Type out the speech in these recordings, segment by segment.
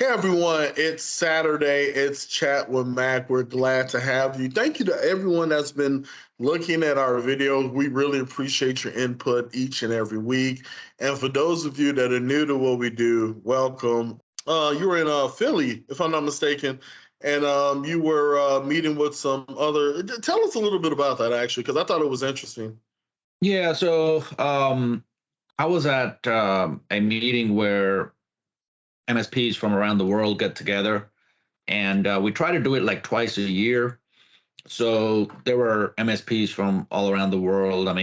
Hey everyone, it's Saturday. It's Chat with Mac. We're glad to have you. Thank you to everyone that's been looking at our videos. We really appreciate your input each and every week. And for those of you that are new to what we do, welcome. You were in Philly, if I'm not mistaken, and you were meeting with some other. Tell us a little bit about that, actually, because I thought it was interesting. Yeah, I was at a meeting where MSPs from around the world get together, and we try to do it like twice a year. So there were MSPs from all around the world. I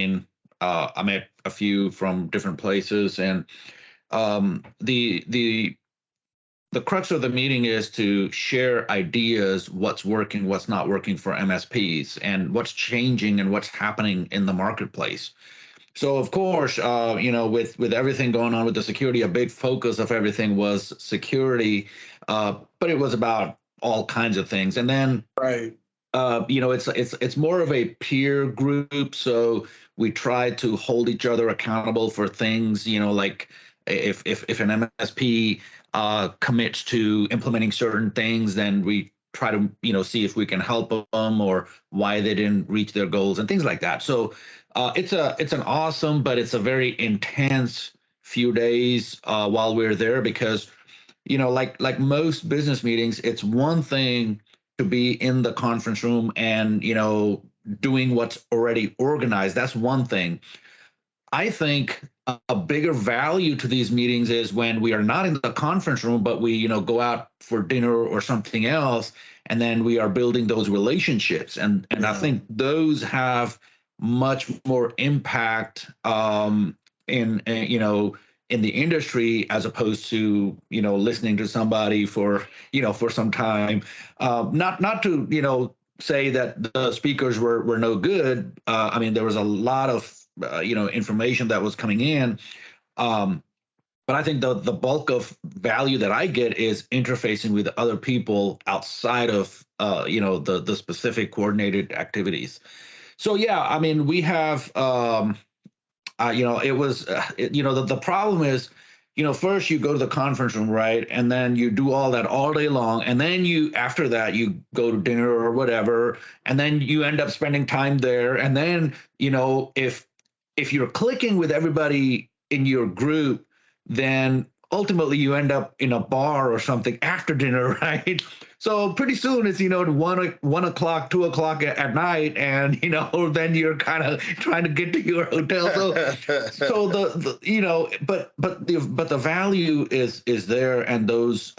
met a few from different places, and the crux of the meeting is to share ideas, what's working, what's not working for MSPs, and what's changing and what's happening in the marketplace. So of course, with everything going on with the security, a big focus of everything was security, but it was about all kinds of things. And then, Right. it's more of a peer group. So we try to hold each other accountable for things. Like if an MSP commits to implementing certain things, then we try to see if we can help them or why they didn't reach their goals and things like that. So it's an awesome, but it's a very intense few days while we're there because like most business meetings, it's one thing to be in the conference room and doing what's already organized. That's one thing. I think a bigger value to these meetings is when we are not in the conference room, but we, go out for dinner or something else, and then we are building those relationships. And I Yeah. think those have much more impact in the industry as opposed to listening to somebody for some time. Not to say that the speakers were no good. I mean, there was a lot of information that was coming in. Um, but I think the bulk of value that I get is interfacing with other people outside of the specific coordinated activities. So yeah, I mean we have it was the problem is first you go to the conference room, right, and then you do all that all day long, and then you after that you go to dinner or whatever, and then you end up spending time there, and then if you're clicking with everybody in your group, then ultimately you end up in a bar or something after dinner, right? So pretty soon it's 1 o'clock, 2 o'clock at night, and then you're kind of trying to get to your hotel. So but the value is there, and those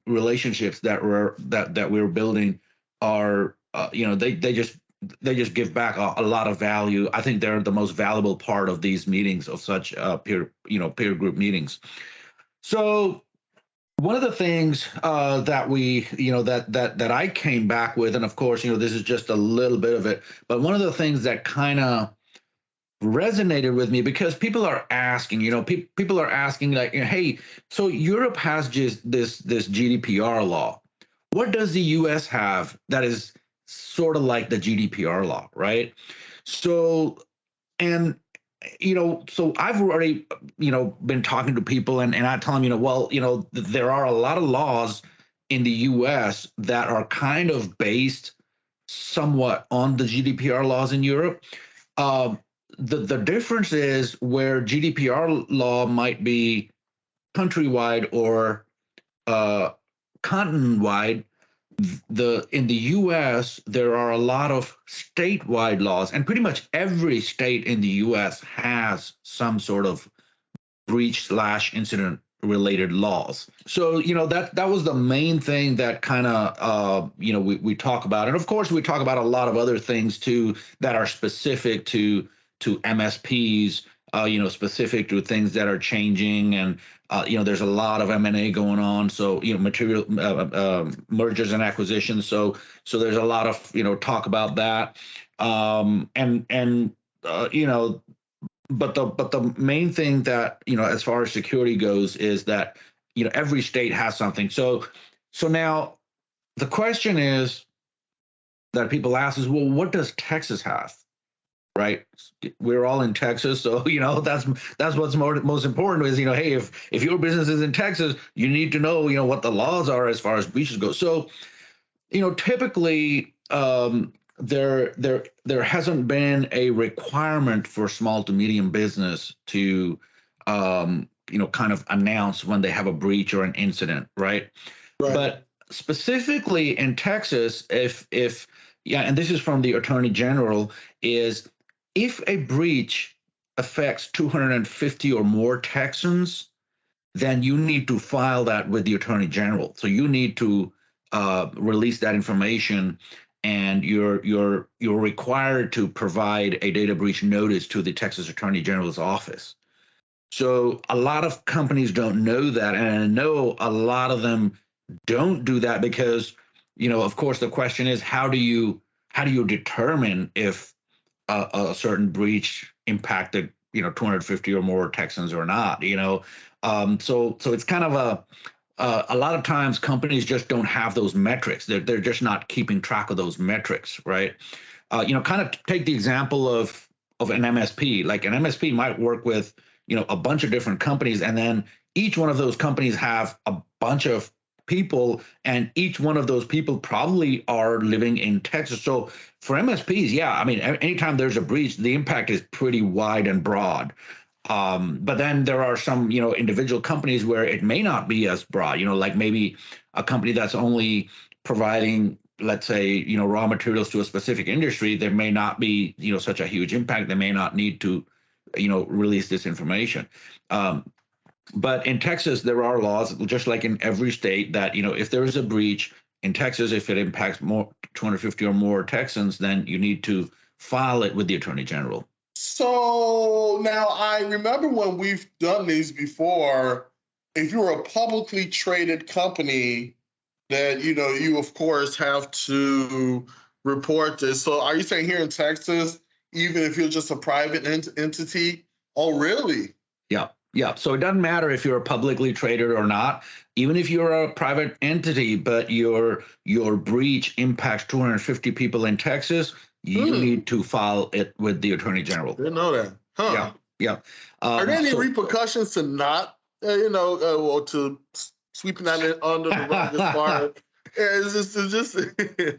relationships that we're building are they just give back a lot of value. I think they're the most valuable part of these meetings, of such peer group meetings. So one of the things that we that I came back with, and of course this is just a little bit of it, but one of the things that kind of resonated with me because people are asking, people are asking like, hey, so Europe has just this GDPR law. What does the US have that is sort of like the GDPR law, right? So, and so I've already, been talking to people, and I tell them, well, there are a lot of laws in the US that are kind of based somewhat on the GDPR laws in Europe. Um, the difference is where GDPR law might be countrywide or uh, continent-wide. In the U.S. there are a lot of statewide laws, and pretty much every state in the U.S. has some sort of breach slash incident related laws. So that was the main thing that kind of we talk about, and of course we talk about a lot of other things too that are specific to MSPs, specific to things that are changing, and there's a lot of M&A going on, so material mergers and acquisitions. So there's a lot of talk about that, and but the main thing that as far as security goes is that every state has something. So now the question is that people ask is, well, what does Texas have? right? We're all in Texas, so that's what's most important is hey, if your business is in Texas, you need to know what the laws are as far as breaches go. So typically there hasn't been a requirement for small to medium business to kind of announce when they have a breach or an incident, right? Right. But specifically in Texas, if yeah, and this is from the Attorney General, is if a breach affects 250 or more Texans, then you need to file that with the Attorney General. So you need to release that information, and you're required to provide a data breach notice to the Texas Attorney General's office. So a lot of companies don't know that, and I know a lot of them don't do that because, of course, the question is how do you determine if a certain breach impacted 250 or more Texans or not? So it's kind of a lot of times companies just don't have those metrics. They're just not keeping track of those metrics, right? Kind of take the example of an MSP. Like an MSP might work with a bunch of different companies, and then each one of those companies have a bunch of people, and each one of those people probably are living in Texas. So for MSPs, yeah, I mean, anytime there's a breach, the impact is pretty wide and broad. But then there are some, individual companies where it may not be as broad, like maybe a company that's only providing, let's say, raw materials to a specific industry. There may not be, such a huge impact. They may not need to, release this information. But in Texas, there are laws, just like in every state, that, if there is a breach in Texas, if it impacts more 250 or more Texans, then you need to file it with the Attorney General. So now I remember when we've done these before, if you're a publicly traded company, that you of course have to report this. So are you saying here in Texas, even if you're just a private entity? Oh, really? Yeah. Yeah. So it doesn't matter if you're publicly traded or not, even if you're a private entity, but your breach impacts 250 people in Texas, you need to file it with the Attorney General. Didn't know that. Huh. Yeah. Yeah. Are there any repercussions to not, or to sweeping that under the rug as far as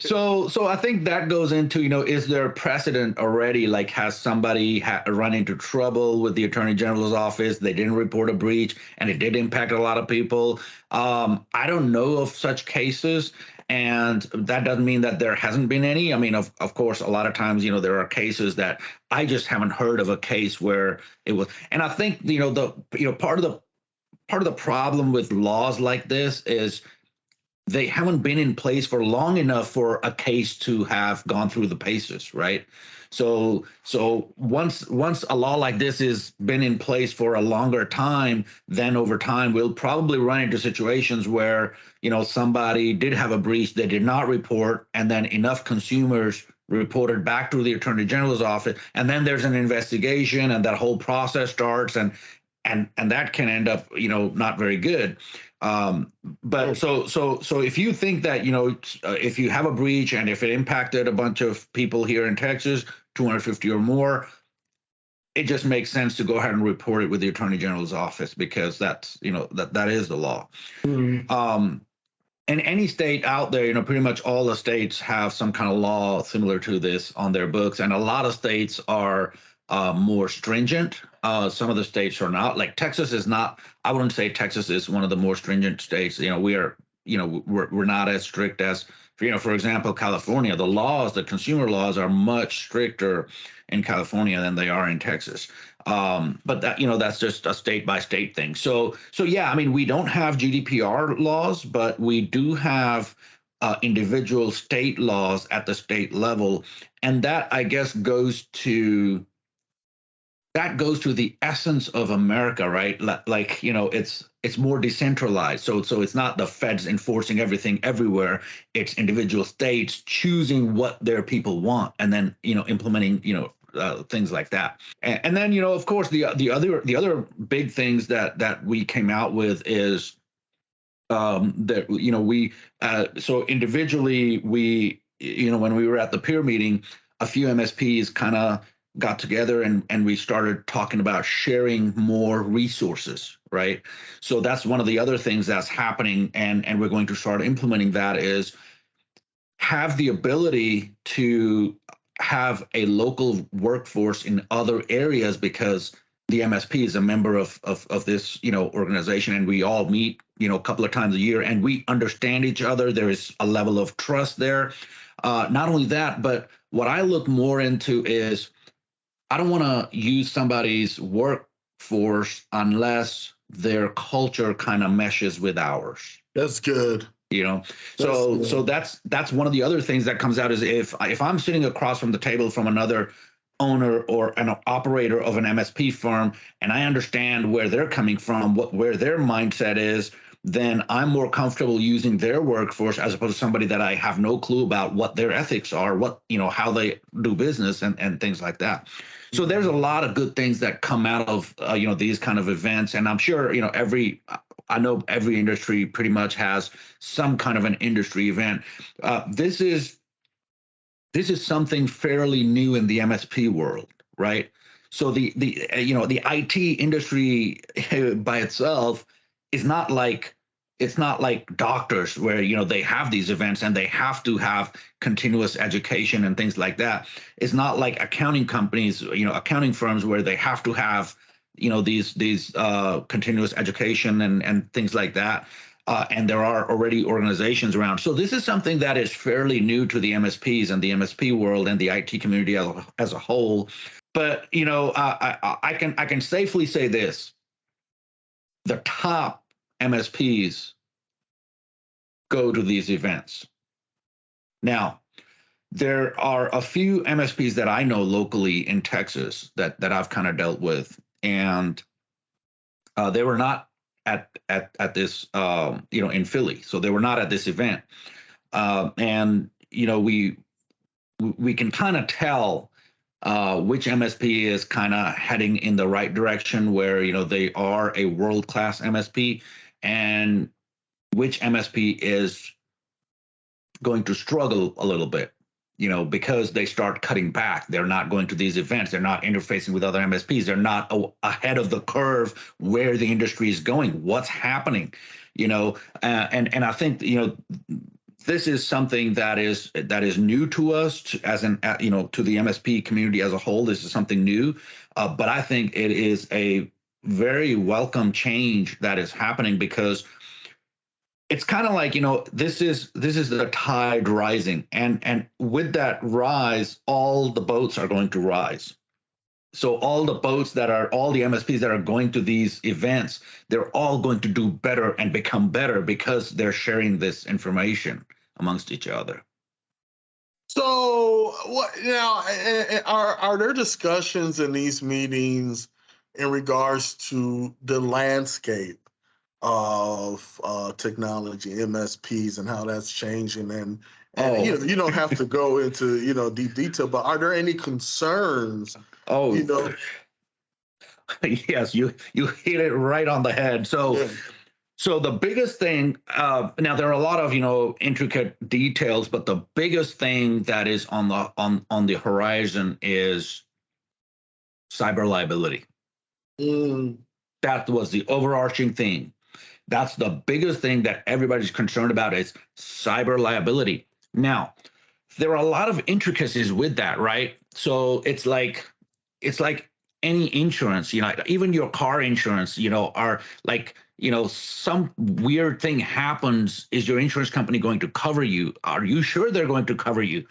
So I think that goes into, is there a precedent already? Like, has somebody run into trouble with the Attorney General's office? They didn't report a breach, and it did impact a lot of people. I don't know of such cases, and that doesn't mean that there hasn't been any. I mean, of course, a lot of times, there are cases that I just haven't heard of a case where it was. And I think, part of the problem with laws like this is they haven't been in place for long enough for a case to have gone through the paces, right? So once a law like this has been in place for a longer time, then over time we'll probably run into situations where somebody did have a breach they did not report, and then enough consumers reported back to the Attorney General's office, and then there's an investigation, and that whole process starts, and that can end up not very good. But so if you think that if you have a breach and if it impacted a bunch of people here in Texas, 250 or more, it just makes sense to go ahead and report it with the Attorney General's office, because that's that is the law. And any state out there, pretty much all the states have some kind of law similar to this on their books, and a lot of states are more stringent. Some of the states are not. Like Texas is not. I wouldn't say Texas is one of the more stringent states. We are. We're not as strict as for example, California. The consumer laws are much stricter in California than they are in Texas. But that's just a state by state thing. So yeah, I mean, we don't have GDPR laws, but we do have individual state laws at the state level, and that, I guess, goes to the essence of America, right? Like, it's more decentralized. So it's not the feds enforcing everything everywhere. It's individual states choosing what their people want, and then implementing things like that. And then of course the other big things that we came out with is that we so individually we when we were at the peer meeting, a few MSPs kind of got together and we started talking about sharing more resources, right? So that's one of the other things that's happening, and we're going to start implementing that is have the ability to have a local workforce in other areas because the MSP is a member of this organization, and we all meet a couple of times a year, and we understand each other. There is a level of trust there. Not only that, but what I look more into is I don't want to use somebody's workforce unless their culture kind of meshes with ours. That's good. So that's one of the other things that comes out is if I'm sitting across from the table from another owner or an operator of an MSP firm, and I understand where they're coming from, where their mindset is, then I'm more comfortable using their workforce as opposed to somebody that I have no clue about what their ethics are, what how they do business and things like that. So there's a lot of good things that come out of these kind of events, and I'm sure I know every industry pretty much has some kind of an industry event. This is something fairly new in the MSP world, right? So the IT industry by itself is not like it's not like doctors where they have these events and they have to have continuous education and things like that. It's not like accounting companies, accounting firms where they have to have these continuous education and things like that. And there are already organizations around. So this is something that is fairly new to the MSPs and the MSP world and the IT community as a whole. But I can safely say this: the top MSPs go to these events. Now, there are a few MSPs that I know locally in Texas that I've kind of dealt with, and they were not at this in Philly, so they were not at this event, and we can kind of tell which MSP is kind of heading in the right direction, where they are a world-class MSP, and which MSP is going to struggle a little bit, because they start cutting back. They're not going to these events. They're not interfacing with other MSPs. They're not ahead of the curve where the industry is going, what's happening, and I think, this is something that is new to us to the MSP community as a whole. This is something new, but I think it is a very welcome change that is happening because it's kind of like this is the tide rising, and with that rise, all the boats are going to rise. So all the MSPs that are going to these events, they're all going to do better and become better because they're sharing this information amongst each other. So what now? Are there discussions in these meetings in regards to the landscape of technology, MSPs, and how that's changing? And you don't have to go into deep detail, but are there any concerns? Oh, yes, you hit it right on the head. So. Yeah. So the biggest thing, now there are a lot of intricate details, but the biggest thing that is on the horizon is cyber liability. That was the overarching thing. That's the biggest thing that everybody's concerned about is cyber liability. Now, there are a lot of intricacies with that, right? So it's like any insurance, even your car insurance, are like, some weird thing happens. Is your insurance company going to cover you? Are you sure they're going to cover you?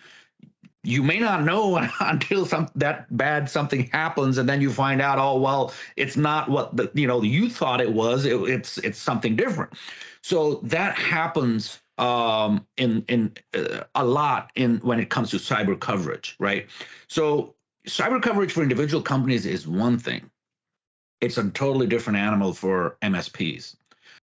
You may not know until that bad something happens, and then you find out, oh well, it's not what you thought it was. It's something different. So that happens in a lot when it comes to cyber coverage, right? So cyber coverage for individual companies is one thing. It's a totally different animal for MSPs.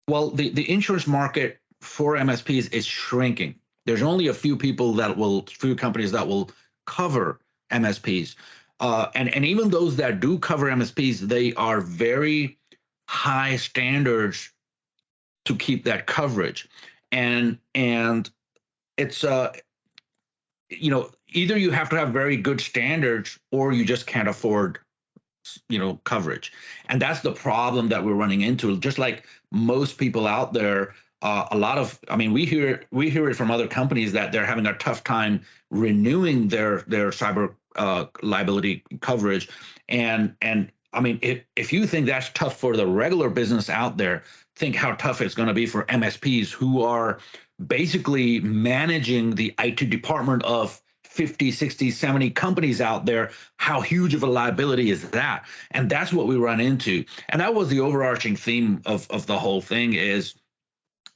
Well, the insurance market for MSPs is shrinking. There's only a few companies that will cover MSPs. And even those that do cover MSPs, they are very high standards to keep that coverage. And it's either you have to have very good standards or you just can't afford coverage. And that's the problem that we're running into. Just like most people out there, we hear it from other companies that they're having a tough time renewing their cyber liability coverage. And I mean, if you think that's tough for the regular business out there, think how tough it's going to be for MSPs who are basically managing the IT department of 50, 60, 70 companies out there. How huge of a liability is that? And that's what we run into. And that was the overarching theme of the whole thing is,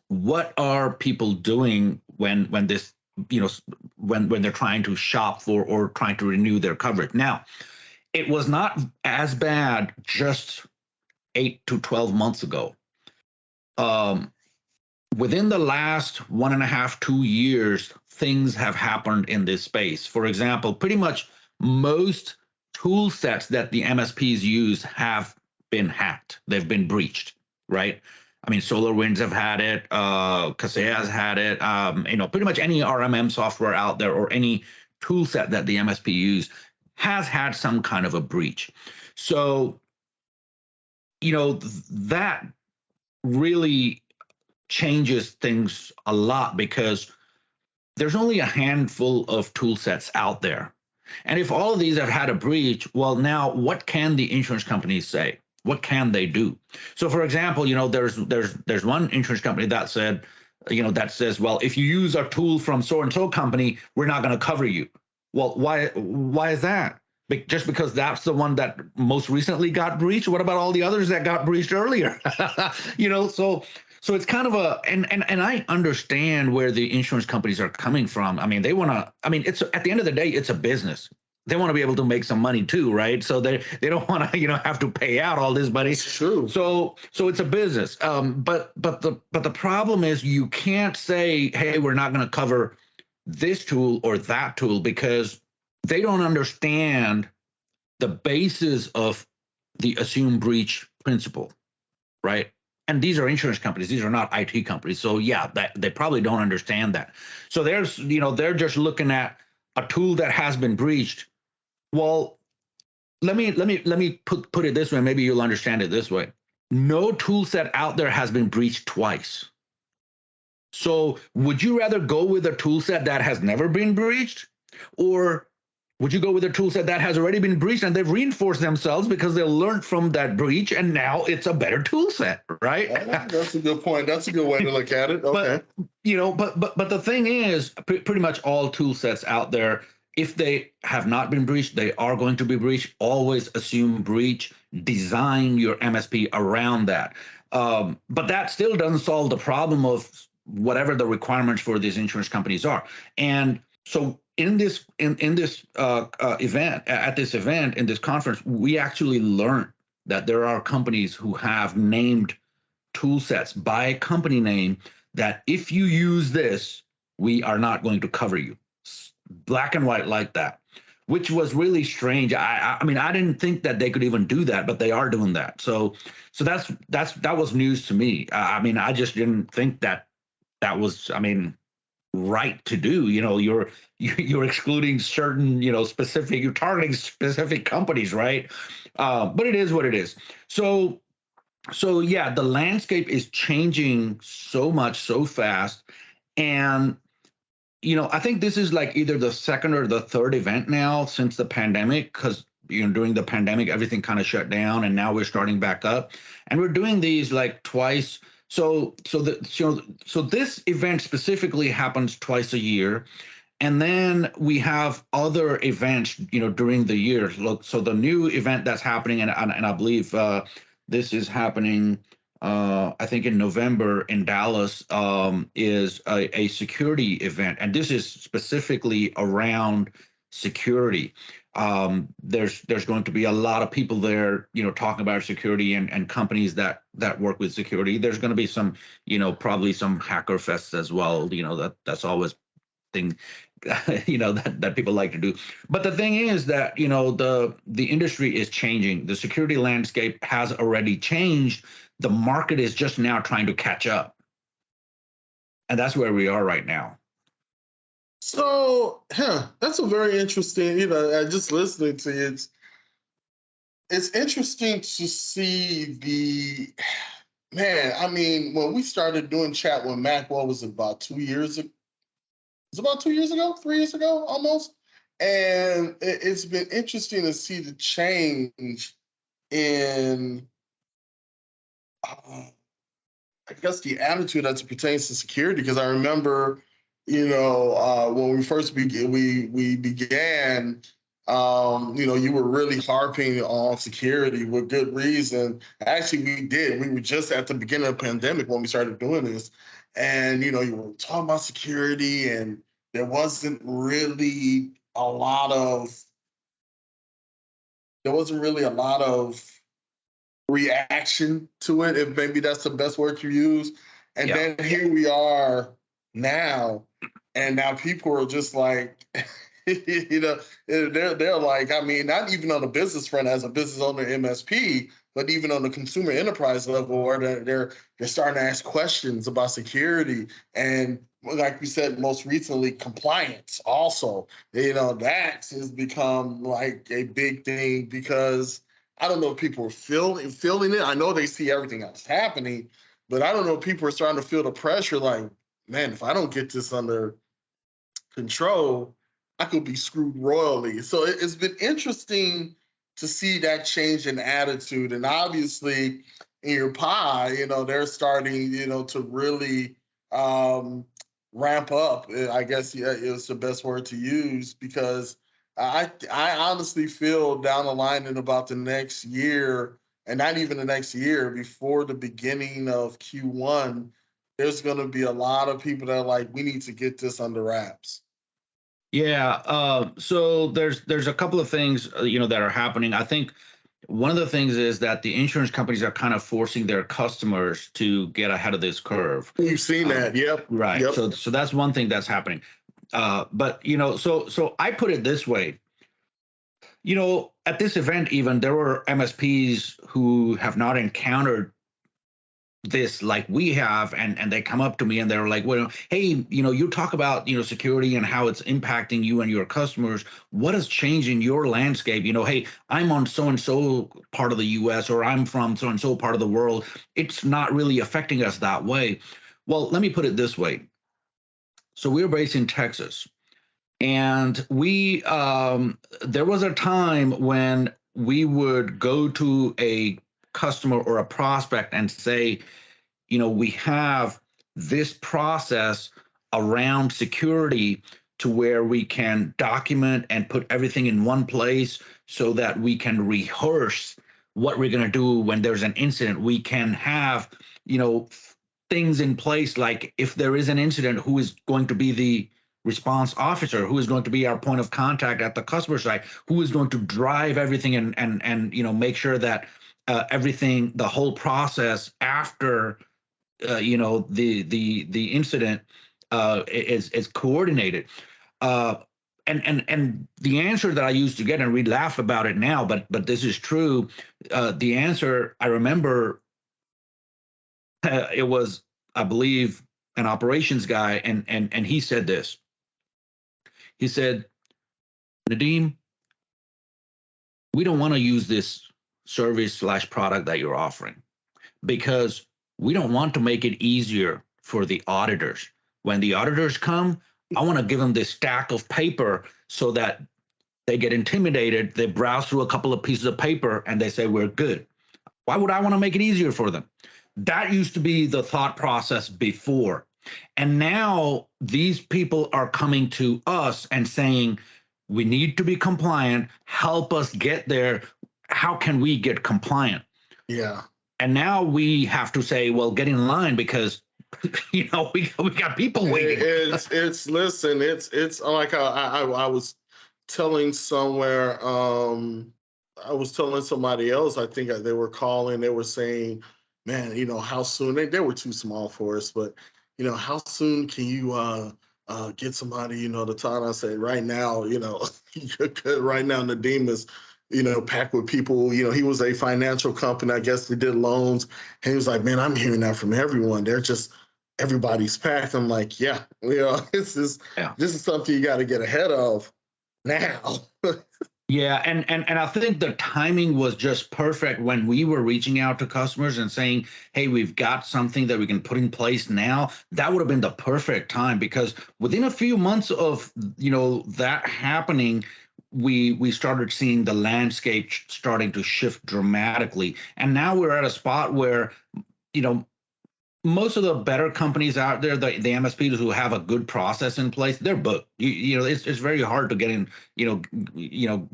what are people doing when this, when they're trying to shop for or trying to renew their coverage? Now, it was not as bad just 8 to 12 months ago. Within the last 1.5, 2 years, things have happened in this space. For example, pretty much most tool sets that the MSPs use have been hacked. They've been breached, right? I mean, SolarWinds have had it, Kaseya has had it, pretty much any RMM software out there or any tool set that the MSP use has had some kind of a breach. So, that really changes things a lot because there's only a handful of tool sets out there. And if all of these have had a breach, well, now what can the insurance companies say? What can they do? So, for example, there's one insurance company that said, that says, well, if you use a tool from so and so company, we're not going to cover you. Well, why is that? Just because that's the one that most recently got breached? What about all the others that got breached earlier? So it's kind of and I understand where the insurance companies are coming from. I mean, it's at the end of the day, it's a business. They want to be able to make some money too, right? So they don't want to, have to pay out all this money. It's true. So it's a business. But the problem is you can't say, hey, we're not going to cover this tool or that tool because they don't understand the basis of the assumed breach principle, right? And these are insurance companies; these are not IT companies. So yeah, they probably don't understand that. So they're just looking at a tool that has been breached. Well, let me put it this way. Maybe you'll understand it this way. No tool set out there has been breached twice. So would you rather go with a tool set that has never been breached, or would you go with a tool set that has already been breached and they've reinforced themselves because they learned from that breach and now it's a better tool set, right? That's a good point. That's a good way to look at it. Okay. But the thing is, pretty much all tool sets out there, if they have not been breached, they are going to be breached. Always assume breach. Design your MSP around that. But that still doesn't solve the problem of whatever the requirements for these insurance companies are. And so in this event, at this event, in this conference, we actually learned that there are companies who have named tool sets by company name that if you use this, we are not going to cover you. Black and white like that, which was really strange. I mean, I didn't think that they could even do that, but they are doing that. So that was news to me. I mean, I just didn't think that was, right to do. You're excluding certain, specific, you're targeting specific companies, right? But it is what it is. So yeah, the landscape is changing so much, so fast. And, I think this is like either the second or the third event now since the pandemic, because, during the pandemic, everything kind of shut down and now we're starting back up and we're doing these like twice. So this event specifically happens twice a year. And then we have other events, during the year. Look, so the new event that's happening, and I believe this is happening, I think in November in Dallas, is a security event. And this is specifically around security. There's going to be a lot of people there, talking about security and companies that work with security. There's going to be some, probably some hacker fests as well. That's always thing, that people like to do. But the thing is that, the industry is changing. The security landscape has already changed. The market is just now trying to catch up. And that's where we are right now. That's a very interesting, just listening to you, it's interesting to see man, I mean, when we started doing chat with Mac, what was it, about 2 years ago? It's about 2 years ago, 3 years ago, almost. And it's been interesting to see the change in, uh, I guess, the attitude as it pertains to security. Because I remember, when we first we began, you were really harping on security with good reason. Actually, we did. We were just at the beginning of the pandemic when we started doing this, and you were talking about security, and there wasn't really a lot of there wasn't really a lot of reaction to it, if maybe that's the best word you use. And Yeah. then here we are now, and now people are just like, they're like, I mean, not even on the business front as a business owner MSP, but even on the consumer enterprise level, where they're starting to ask questions about security and, like we said, most recently, compliance. Also, that has become like a big thing because I don't know if people are feeling it. I know they see everything else happening, but I don't know if people are starting to feel the pressure. Like, man, if I don't get this under control, I could be screwed royally. So it's been interesting to see that change in attitude, and obviously in your pie, they're starting, to really um, ramp up. I guess, yeah, is the best word to use, because I honestly feel down the line in about the next year, and not even the next year, before the beginning of Q1, there's going to be a lot of people that are like, we need to get this under wraps. Yeah. So there's a couple of things that are happening. I think one of the things is that the insurance companies are kind of forcing their customers to get ahead of this curve. We've seen that. Yep. Right. Yep. So that's one thing that's happening. But so I put it this way. At this event, even there were MSPs who have not encountered this like we have, and they come up to me and they're like, well, hey, you talk about security and how it's impacting you and your customers. What has changed in your landscape? Hey, I'm on so and so part of the US, or I'm from so and so part of the world. It's not really affecting us that way. Well, let me put it this way. So we're based in Texas, and we there was a time when we would go to a customer or a prospect and say, we have this process around security to where we can document and put everything in one place so that we can rehearse what we're going to do when there's an incident. We can have, you know, things in place, like if there is an incident, who is going to be the response officer, who is going to be our point of contact at the customer side, who is going to drive everything and make sure that everything, the whole process after the incident is coordinated. Uh, and the answer that I used to get, and we laugh about it now, but this is true. The answer I remember, it was, I believe, an operations guy, and he said this. He said, Nadeem, we don't want to use this service/product that you're offering, because we don't want to make it easier for the auditors. When the auditors come, I want to give them this stack of paper so that they get intimidated. They browse through a couple of pieces of paper and they say, we're good. Why would I want to make it easier for them? That used to be the thought process before. And now these people are coming to us and saying, we need to be compliant. Help us get there. How can we get compliant? Yeah. And now we have to say, well, get in line, because we got people waiting. It's like I was telling somewhere. I was telling somebody else. I think they were calling. They were saying, "Man, how soon?" They were too small for us, but how soon can you get somebody to talk? I say right now. Right now, Nadeem is packed with people. He was a financial company. I guess they did loans. And he was like, man, I'm hearing that from everyone. They're just everybody's packed. I'm like, yeah, Yeah. this is something you got to get ahead of now. Yeah, and I think the timing was just perfect when we were reaching out to customers and saying, "Hey, we've got something that we can put in place now." That would have been the perfect time because within a few months of that happening, we started seeing the landscape starting to shift dramatically, and now we're at a spot where you know most of the better companies out there, the MSPs who have a good process in place, they're booked. It's very hard to get in,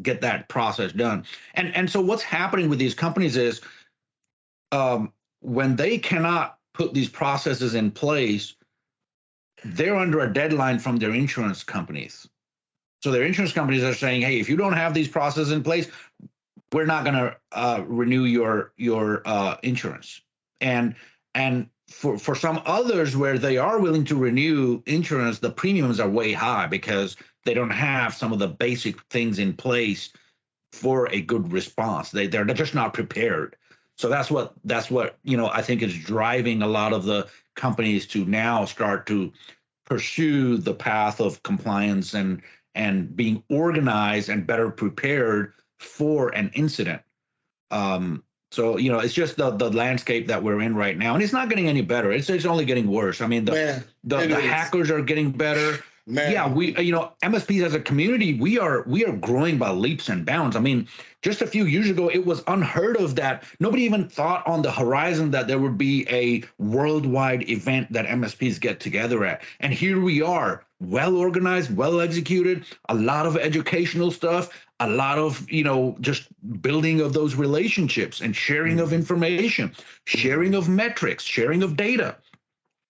get that process done. And so what's happening with these companies is when they cannot put these processes in place, they're under a deadline from their insurance companies. So their insurance companies are saying, hey, if you don't have these processes in place, we're not going to renew your insurance. And for some others where they are willing to renew insurance, the premiums are way high because they don't have some of the basic things in place for a good response. They're just not prepared. So that's what I think is driving a lot of the companies to now start to pursue the path of compliance and being organized and better prepared for an incident. So it's just the landscape that we're in right now, and it's not getting any better. It's only getting worse. I mean, the hackers are getting better. Man. Yeah, we MSPs as a community, we are growing by leaps and bounds. I mean, just a few years ago, it was unheard of that nobody even thought on the horizon that there would be a worldwide event that MSPs get together at. And here we are, well organized, well executed, a lot of educational stuff, a lot of just building of those relationships and sharing of information, sharing of metrics, sharing of data.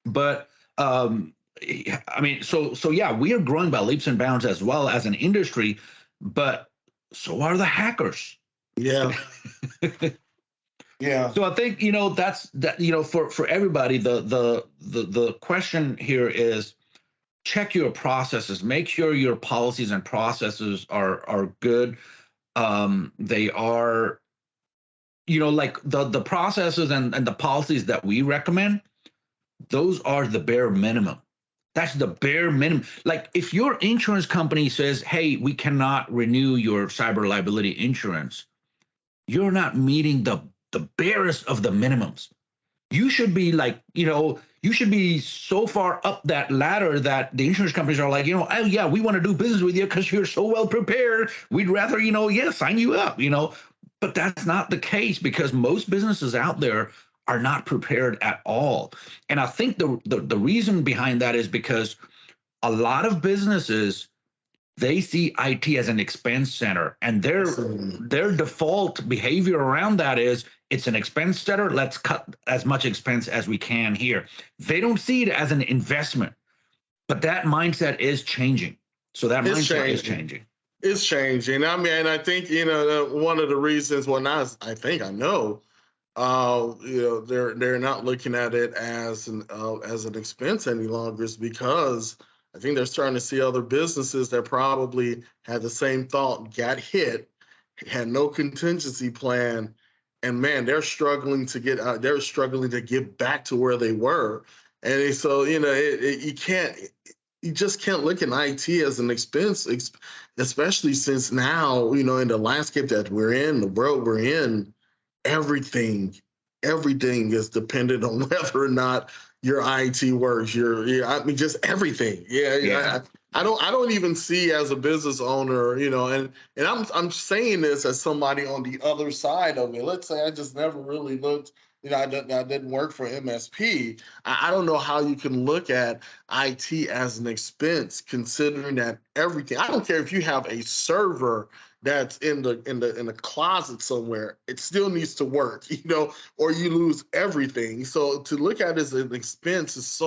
But I mean, so yeah, we are growing by leaps and bounds as well as an industry, but so are the hackers. Yeah. Yeah. So I think that's for everybody. The question here is, check your processes. Make sure your policies and processes are good. They are, like the processes and the policies that we recommend. Those are the bare minimum. That's the bare minimum. Like if your insurance company says, hey, we cannot renew your cyber liability insurance, you're not meeting the barest of the minimums. You should be like, you should be so far up that ladder that the insurance companies are like, oh yeah, we want to do business with you because you're so well prepared. We'd rather, sign you up, But that's not the case because most businesses out there are not prepared at all. And I think the reason behind that is because a lot of businesses, they see IT as an expense center, and their default behavior around that is it's an expense center. Let's cut as much expense as we can here. They don't see it as an investment, but that mindset is changing. So that mindset is changing. It's changing. I mean, I think one of the reasons, well, not I think I know. They're not looking at it as an expense any longer, is because I think they're starting to see other businesses that probably had the same thought, got hit, had no contingency plan, and man, they're struggling to get back to where they were. And so you just can't look at IT as an expense, especially since now in the landscape that we're in, the world we're in. Everything is dependent on whether or not your IT works. I mean, just everything. Yeah. I don't even see as a business owner, and I'm saying this as somebody on the other side of it. Let's say I just never really looked. I didn't work for MSP. I don't know how you can look at IT as an expense, considering that everything. I don't care if you have a server that's in the closet somewhere, it still needs to work, or you lose everything. So to look at it as an expense is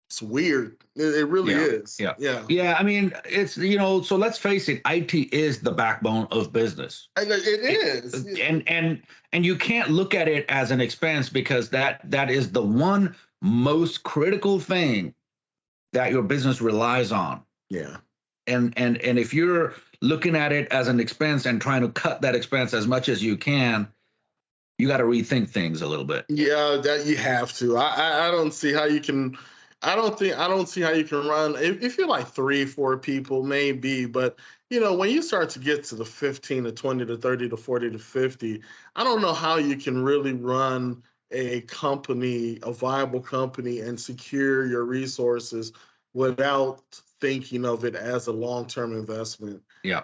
it's weird. It really is. Yeah. I mean, it's so let's face it, IT is the backbone of business. It is. And you can't look at it as an expense because that is the one most critical thing that your business relies on. Yeah. And if you're looking at it as an expense and trying to cut that expense as much as you can, you got to rethink things a little bit. Yeah, that you have to. I don't see how you can. I don't see how you can run if you're like three, four people, maybe. But when you start to get to the 15 to 20 to 30 to 40 to 50, I don't know how you can really run a company, a viable company, and secure your resources without thinking of it as a long-term investment. Yeah.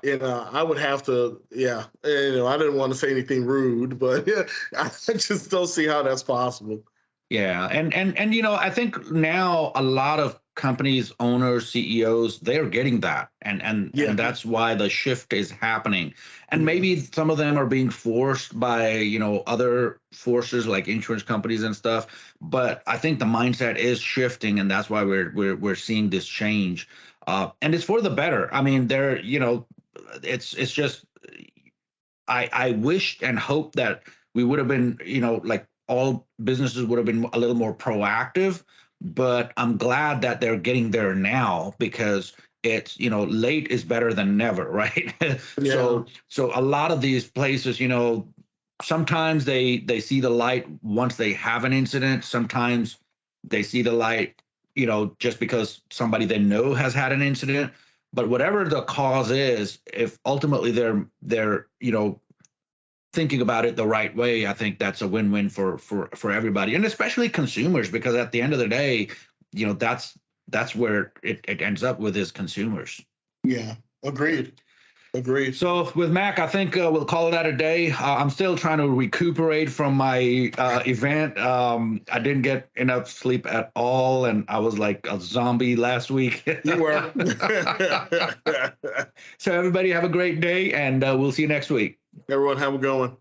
I would have to, yeah. I didn't want to say anything rude, but yeah, I just don't see how that's possible. Yeah, and I think now a lot of companies, owners, CEOs, they're getting that, and Yeah. that's why the shift is happening. And Yeah. maybe some of them are being forced by other forces like insurance companies and stuff. But I think the mindset is shifting, and that's why we're seeing this change, and it's for the better. I mean, it's just I wished and hoped that we would have been, like all businesses would have been a little more proactive, but I'm glad that they're getting there now because it's, late is better than never, right? Yeah. So a lot of these places, sometimes they see the light once they have an incident. Sometimes they see the light, just because somebody they know has had an incident. But whatever the cause is, if ultimately they're thinking about it the right way, I think that's a win-win for everybody, and especially consumers, because at the end of the day, that's where it ends up with is consumers. Yeah. Agreed. Agreed. So with Mac, I think we'll call it out a day. I'm still trying to recuperate from my event. I didn't get enough sleep at all, and I was like a zombie last week. You were. So everybody have a great day, and we'll see you next week. Everyone have a good one.